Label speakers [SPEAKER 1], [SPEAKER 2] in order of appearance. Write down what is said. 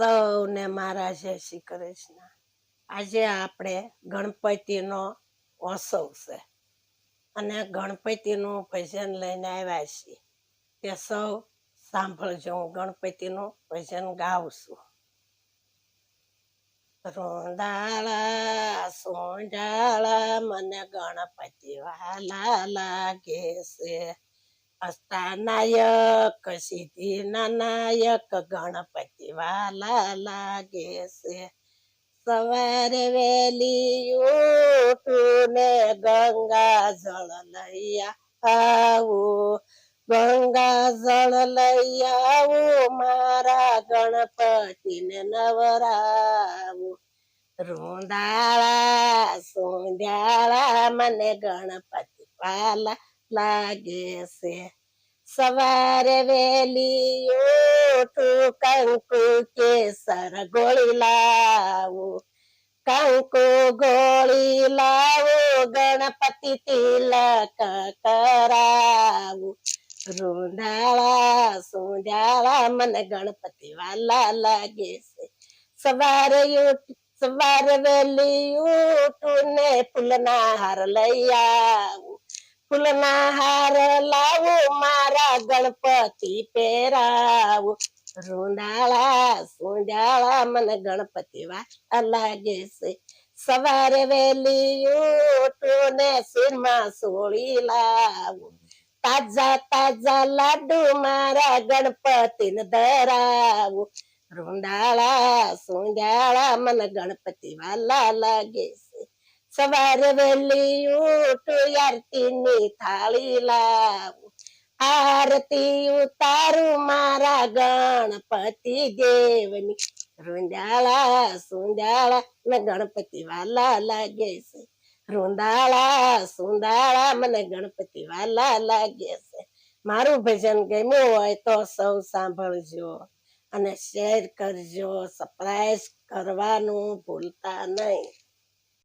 [SPEAKER 1] સૌને મારા જય શ્રી કૃષ્ણ। આજે આપણે ગણપતિનો ઉત્સવ છે અને ગણપતિનું ભજન લઈને આવ્યા છીએ। તે સૌ સાંભળજો। હું ગણપતિનું ભજન ગાઉં છું। રોંદાળા સોંડાળા મને ગણપતિ વાલા લાગે છે। અષ્ટાનાયક સિદ્ધિ નાયક ગણપતિ વાલા લાગે છે। સવારે વેલી ઉઠું ને ગંગા જળ લઈ આવું, ગંગા જળ લઈ આવું, મારા ગણપતિને નવરાવું। રોંદાળા સોંધાળા મને ગણપતિ વાલા લાગે છે। સવારે વેલી ઉઠું કંકુ કેસર ગોળી લાવું, કંકુ ગોળી લાવું, ગણપતિ તિલક કરાવું। રોંધાળા સોંધાળા મને ગણપતિ વાલા લાગે છે। સવારે વેલી ઉઠું ને ફૂલના હાર લઈ આવું, ફૂલના હાર લાવું, મારા ગણપતિ પહેરાવું। રોંદાળા સોંધાળા મને ગણપતિ વાલા લાગે છે। સવારે વેલી ઉઠું ને શિરમાં સોળી લાવું, તાજા તાજા લાડુ મારા ગણપતિને ધરાવું। રોંદાળા સોંધાળા મને ગણપતિ વાલા લાગે છે। સવારે વેલી ઉઠું આરતીની થાળી લાવું, આરતી ઉતારું મારા ગણપતિ દેવની। રોંદાળા સોંધાળા મને ગણપતિ વાલા લાગે છે। રોંદાળા સોંધાળા મને ગણપતિ વાલા લાગે છે। મારું ભજન ગમ્યું હોય તો સૌ સાંભળજો અને શેર કરજો, સબસ્ક્રાઇબ કરવાનું ભૂલતા નહીં।